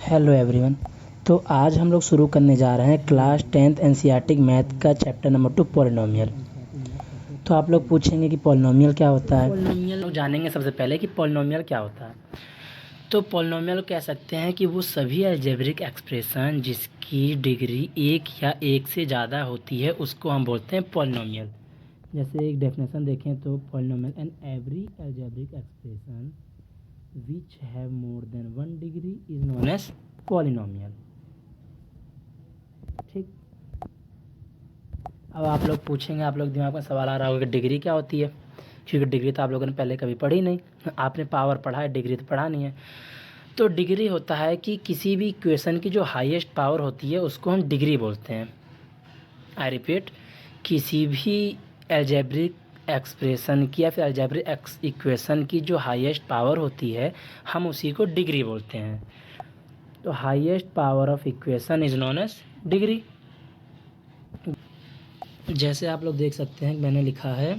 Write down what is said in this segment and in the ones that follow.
Hello everyone. तो आज हम लोग शुरू करने जा रहे हैं क्लास 10th एनसीईआरटी मैथ का चैप्टर नंबर 2 पॉलिनोमियल। तो आप लोग पूछेंगे कि पॉलिनोमियल क्या होता है। पॉलिनोमियल लोग जानेंगे सबसे पहले कि पॉलिनोमियल क्या होता है। तो पॉलिनोमियल कह सकते हैं कि वो सभी अलजेब्रिक एक्सप्रेशन जिसकी डिग्री एक या एक से ज़्यादा होती है उसको हम बोलते हैं पॉलिनोमियल। जैसे एक डेफिनेशन देखें तो polynomial and every algebraic expression which have more than one degree is known as polynomial। ठीक। अब आप लोग पूछेंगे, आप लोग दिमाग में सवाल आ रहा होगा कि डिग्री क्या होती है, क्योंकि डिग्री तो आप लोगों ने पहले कभी पढ़ी नहीं। आपने पावर पढ़ा है, डिग्री तो पढ़ा नहीं है। तो डिग्री होता है कि किसी भी इक्वेशन की जो हाईएस्ट पावर होती है उसको हम डिग्री बोलते हैं। आई रिपीट, किसी भी अलजेब्रिक एक्सप्रेशन की या फिर अलजेब्रिक इक्वेशन की जो हाईएस्ट पावर होती है हम उसी को डिग्री बोलते हैं। तो highest power of equation is known as degree. जैसे आप लोग देख सकते हैं मैंने लिखा है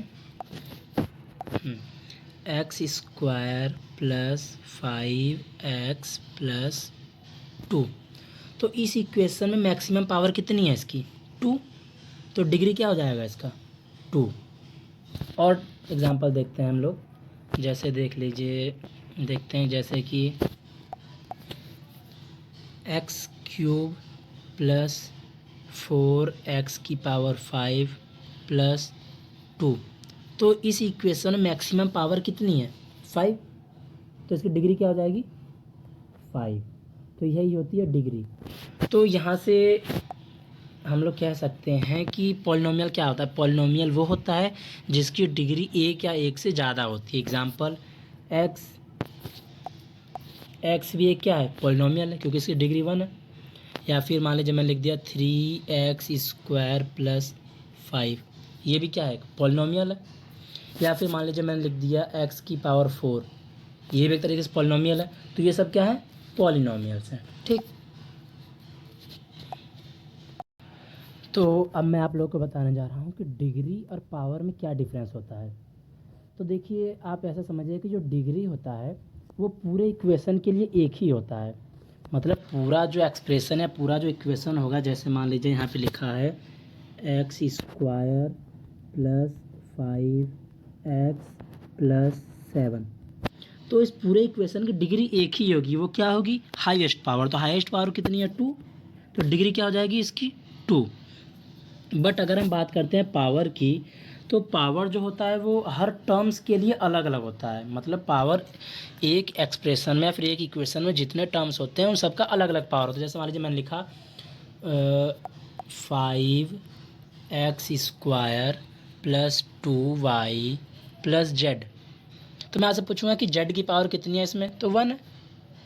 x square plus 5x plus 2। तो इस इक्वेशन में मैक्सिमम पावर कितनी है इसकी? 2। तो डिग्री क्या हो जाएगा इसका? 2। और एग्जांपल देखते हैं हम लोग, जैसे देख लीजिए, देखते हैं जैसे कि एक्स क्यूब प्लस 4x की पावर 5 प्लस 2। तो इस इक्वेशन में मैक्सिमम पावर कितनी है? 5। तो इसकी डिग्री क्या हो जाएगी? 5। तो यही होती है डिग्री। तो यहाँ से हम लोग कह सकते हैं कि पॉलिनोमियल क्या होता है। पॉलिनोमियल वो होता है जिसकी डिग्री एक या एक से ज़्यादा होती है। एग्जांपल एक्स भी एक क्या है? पॉलिनोमियल है, क्योंकि इसकी डिग्री 1 है। या फिर मान लीजिए मैं लिख दिया 3x स्क्वायर प्लस 5, ये भी क्या है? पॉलिनोमियल है। या फिर मान लीजिए मैंने लिख दिया x की पावर 4, ये भी एक तरीके से पॉलिनोमियल है। तो ये सब क्या है? पॉलिनोमियल्स हैं। ठीक। तो अब मैं आप लोगों को बताने जा रहा हूँ कि डिग्री और पावर में क्या डिफरेंस होता है। तो देखिए, आप ऐसा समझिए कि जो डिग्री होता है वो पूरे इक्वेशन के लिए एक ही होता है। मतलब पूरा जो एक्सप्रेशन है, पूरा जो इक्वेशन होगा, जैसे मान लीजिए यहाँ पे लिखा है x square plus 5x plus 7। तो इस पूरे इक्वेशन की डिग्री एक ही होगी। वो क्या होगी? Highest power. तो हाईएस्ट पावर कितनी है? 2। तो डिग्री क्या हो जाएगी इसकी? 2। बट अगर हम बात करते हैं पावर की, तो पावर जो होता है वो हर टर्म्स के लिए अलग अलग होता है। मतलब पावर एक एक्सप्रेशन में या फिर एक इक्वेशन में जितने टर्म्स होते हैं उन सबका अलग अलग पावर होता है। जैसे मान लीजिए मैंने लिखा 5x square plus 2y plus Z. तो मैं आपसे पूछूंगा कि जेड की पावर कितनी है इसमें? तो 1 है।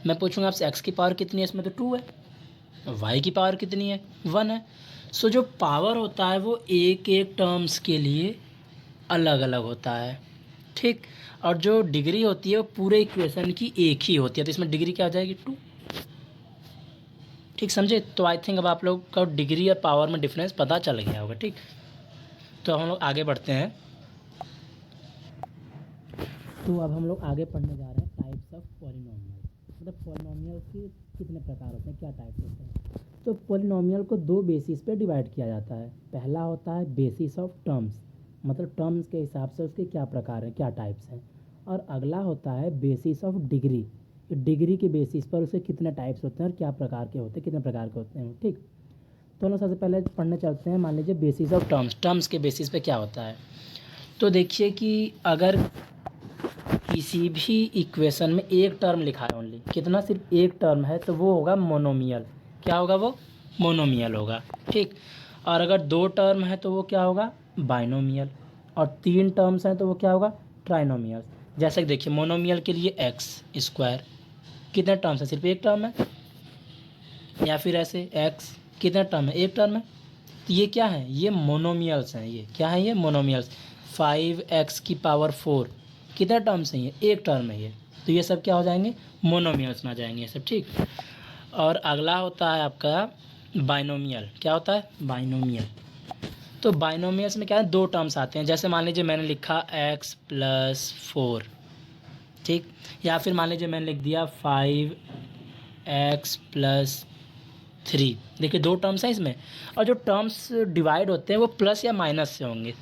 मैं पूछूंगा आपसे एक्स की पावर कितनी है इसमें? तो 2 है। वाई की पावर कितनी है? 1 है। सो जो पावर होता है वो एक एक टर्म्स के लिए अलग अलग होता है। ठीक। और जो डिग्री होती है वो पूरे इक्वेशन की एक ही होती है। तो इसमें डिग्री क्या हो जाएगी? 2। ठीक, समझे? तो आई थिंक अब आप लोग को डिग्री और पावर में डिफरेंस पता चल गया होगा। ठीक, तो हम लोग आगे बढ़ते हैं। तो अब हम लोग आगे पढ़ने जा रहे हैं टाइप्स ऑफ पॉलिनोमियल। मतलब पॉलिनोमियल के कितने प्रकार होते हैं, क्या टाइप्स होते हैं। तो पॉलिनोमियल को दो बेसिस पे डिवाइड किया जाता है। पहला होता है बेसिस ऑफ टर्म्स, मतलब टर्म्स के हिसाब से उसके क्या प्रकार हैं, क्या टाइप्स हैं। और अगला होता है बेसिस ऑफ डिग्री, डिग्री के बेसिस पर उसके कितने टाइप्स होते हैं और क्या प्रकार के होते हैं, कितने प्रकार के होते हैं। ठीक, तो हम लोग सबसे पहले पढ़ने चलते हैं। मान लीजिए बेसिस ऑफ टर्म्स, टर्म्स के बेसिस पे क्या होता है। तो देखिए कि अगर किसी भी इक्वेशन में एक टर्म लिखा है, ओनली कितना, सिर्फ एक टर्म है, तो वो होगा मोनोमियल। क्या होगा वो? मोनोमियल होगा। ठीक। और अगर दो टर्म है तो वो क्या होगा? बाइनोमियल। और तीन टर्म्स हैं तो वो क्या होगा? ट्राइनोमियल। जैसे कि देखिए मोनोमियल के लिए एक्स स्क्वायर, कितने टर्म्स है? सिर्फ एक टर्म है। या फिर ऐसे एक्स, कितने टर्म है? एक टर्म है। तो ये क्या है? ये मोनोमियल्स हैं। ये क्या है? ये मोनोमियल्स। 5x की पावर 4, कितने टर्म्स हैं? ये एक टर्म है ये। तो ये सब क्या हो जाएंगे? मोनोमियल्स में आ जाएंगे ये सब। ठीक। और अगला होता है आपका बाइनोमियल। क्या होता है? बाइनोमियल। तो बाइनोमियल्स में क्या है? दो टर्म्स आते हैं। जैसे मान लीजिए मैंने लिखा x प्लस 4, ठीक। या फिर मान लीजिए मैंने लिख दिया 5 एक्स प्लस 3। देखिए दो टर्म्स हैं इसमें, और जो टर्म्स डिवाइड होते हैं वो प्लस या माइनस से होंगे।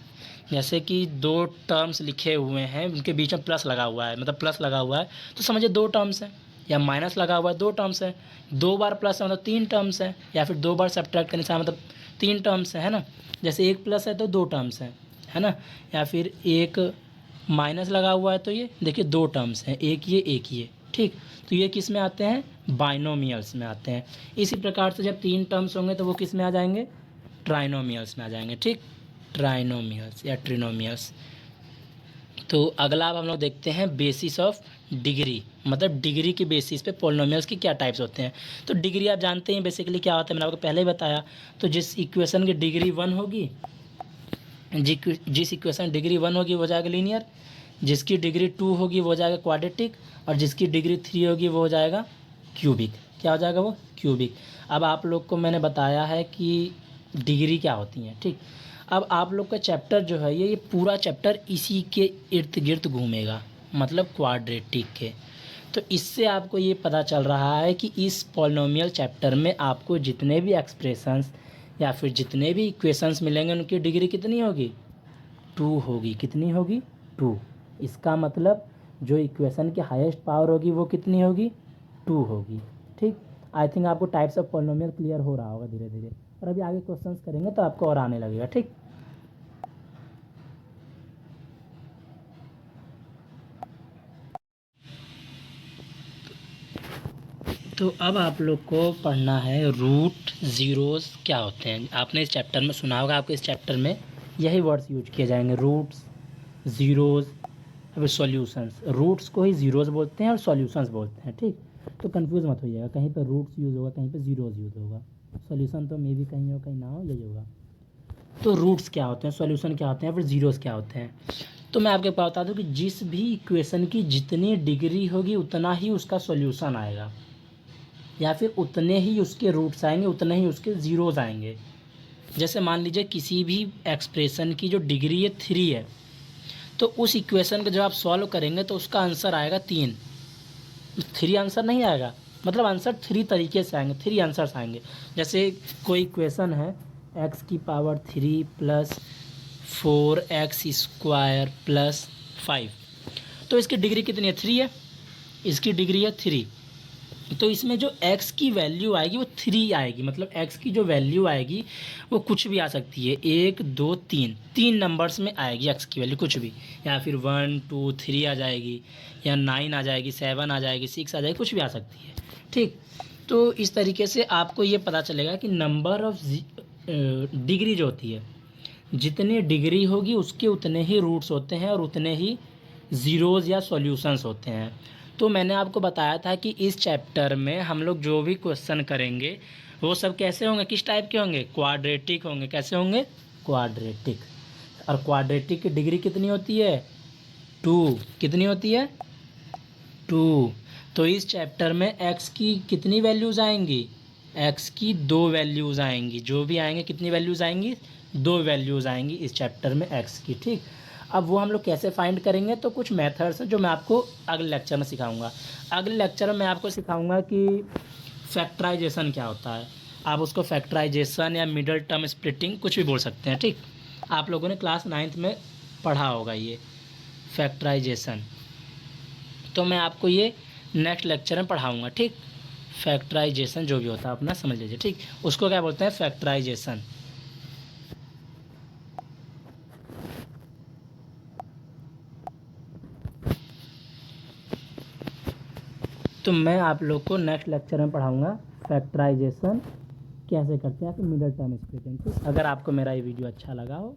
जैसे कि दो टर्म्स लिखे हुए हैं, उनके बीच में प्लस लगा हुआ है, मतलब प्लस लगा हुआ है तो समझिए दो टर्म्स हैं, या माइनस लगा हुआ है दो टर्म्स हैं, दो बार प्लस है मतलब तीन टर्म्स हैं, या फिर दो बार सब्ट्रैक्ट करने से मतलब तीन टर्म्स है ना। जैसे एक प्लस है तो दो टर्म्स हैं, है ना, या फिर एक माइनस लगा हुआ है तो ये देखिए दो टर्म्स हैं, एक ये, ठीक। तो ये किस में आते हैं, बाइनोमियल्स में आते हैं। इसी प्रकार से जब तीन टर्म्स होंगे तो वो किस में आ जाएंगे, ट्राइनोमियल्स में आ जाएंगे, ठीक, ट्राइनोमियल्स या ट्रिनोमियल्स। तो अगला अब हम लोग देखते हैं बेसिस ऑफ डिग्री, मतलब डिग्री के बेसिस पे पॉलिनोमियल्स की क्या टाइप्स होते हैं। तो डिग्री आप जानते हैं बेसिकली क्या होता है, मैंने आपको पहले ही बताया। तो जिस इक्वेशन की डिग्री 1 होगी, जिस इक्वेशन डिग्री 1 होगी वो हो जाएगा लीनियर, जिसकी डिग्री 2 होगी वो हो जाएगा क्वाड्रेटिक, और जिसकी डिग्री 3 होगी वो हो जाएगा क्यूबिक। क्या हो जाएगा वो, क्यूबिक। अब आप लोग को मैंने बताया है कि डिग्री क्या होती है, ठीक। अब आप लोग का चैप्टर जो है ये पूरा चैप्टर इसी के इर्द गिर्द घूमेगा, मतलब क्वाड्रेटिक के। तो इससे आपको ये पता चल रहा है कि इस पॉलिनोमियल चैप्टर में आपको जितने भी एक्सप्रेशंस या फिर जितने भी इक्वेशंस मिलेंगे उनकी डिग्री कितनी होगी, 2 होगी। कितनी होगी, 2। इसका मतलब जो इक्वेशन की हाईएस्ट पावर होगी वो कितनी होगी, 2 होगी, ठीक। आई थिंक आपको टाइप्स ऑफ पॉलिनोमियल क्लियर हो रहा होगा धीरे धीरे, और अभी आगे क्वेश्चंस करेंगे तो आपको और आने लगेगा, ठीक। तो अब आप लोग को पढ़ना है रूट ज़ीरोज़ क्या होते हैं। आपने इस चैप्टर में सुना होगा, आपको इस चैप्टर में यही वर्ड्स यूज किए जाएंगे, रूट्स, ज़ीरोज़, फिर सॉल्यूशंस। रूट्स को ही ज़ीरोज़ बोलते हैं और सॉल्यूशंस बोलते हैं, ठीक। तो कंफ्यूज मत होइएगा, कहीं पर रूट्स यूज़ होगा, कहीं पर ज़ीरोज़ यूज़ होगा, सॉल्यूशन तो मे भी कहीं हो कहीं ना हो, यही होगा। तो रूट्स क्या होते हैं, सॉल्यूशन क्या होते हैं, फिर ज़ीरोज़ क्या होते हैं। तो मैं आपको बता दूं कि जिस भी इक्वेशन की जितनी डिग्री होगी उतना ही उसका सॉल्यूशन आएगा, या फिर उतने ही उसके रूट्स आएंगे, उतने ही उसके ज़ीरोज़ आएंगे। जैसे मान लीजिए किसी भी एक्सप्रेशन की जो डिग्री है 3 है, तो उस इक्वेशन को जब आप सॉल्व करेंगे तो उसका आंसर आएगा 3। 3 आंसर नहीं आएगा, मतलब आंसर 3 तरीके से आएंगे, 3 आंसर्स आएंगे। जैसे कोई इक्वेशन है x³ प्लस 4x² प्लस 5, तो इसकी डिग्री कितनी है, 3 है, इसकी डिग्री है 3। तो इसमें जो x की वैल्यू आएगी वो 3 आएगी, मतलब x की जो वैल्यू आएगी वो कुछ भी आ सकती है, 1 2 3, 3 नंबर्स में आएगी x की वैल्यू कुछ भी, या फिर 1 2 3 आ जाएगी, या 9 आ जाएगी, 7 आ जाएगी, 6 आ जाएगी, कुछ भी आ सकती है, ठीक। तो इस तरीके से आपको ये पता चलेगा कि नंबर ऑफ डिग्री जो होती है, जितनी डिग्री होगी उसके उतने ही रूट्स होते हैं और उतने ही ज़ीरोज़ या सॉल्यूशंस होते हैं। तो मैंने आपको बताया था कि इस चैप्टर में हम लोग जो भी क्वेश्चन करेंगे वो सब कैसे होंगे, किस टाइप के होंगे, क्वाड्रेटिक होंगे। कैसे होंगे, क्वाड्रेटिक। और क्वाड्रेटिक की डिग्री कितनी होती है, 2। कितनी होती है, 2। तो इस चैप्टर में x की कितनी वैल्यूज़ आएंगी, x की 2 वैल्यूज़ आएंगी, जो भी आएंगे कितनी वैल्यूज़ आएंगी, 2 वैल्यूज़ आएंगी इस चैप्टर में x की, ठीक। अब वो हम लोग कैसे फाइंड करेंगे, तो कुछ मेथड्स हैं जो मैं आपको अगले लेक्चर में सिखाऊंगा। अगले लेक्चर में मैं आपको सिखाऊंगा कि फैक्टराइजेशन क्या होता है। आप उसको फैक्टराइजेशन या मिडल टर्म स्प्लिटिंग कुछ भी बोल सकते हैं, ठीक। आप लोगों ने क्लास 9th में पढ़ा होगा ये फैक्टराइजेशन। तो मैं आपको ये नेक्स्ट लेक्चर में पढ़ाऊँगा, ठीक। फैक्टराइजेशन जो भी होता है अपना समझ लीजिए, ठीक। उसको क्या बोलते हैं, फैक्टराइजेशन। तो मैं आप लोग को नेक्स्ट लेक्चर में पढ़ाऊँगा फैक्टराइजेशन कैसे करते हैं, फिर मिडल टर्म स्प्लिटिंग, ठीक। अगर आपको मेरा ये वीडियो अच्छा लगा हो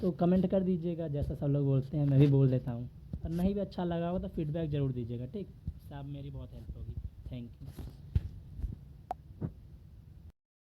तो कमेंट कर दीजिएगा, जैसा सब लोग बोलते हैं मैं भी बोल देता हूँ। और नहीं भी अच्छा लगा हो तो फीडबैक ज़रूर दीजिएगा, ठीक। इससे आप मेरी बहुत हेल्प होगी। Thank you.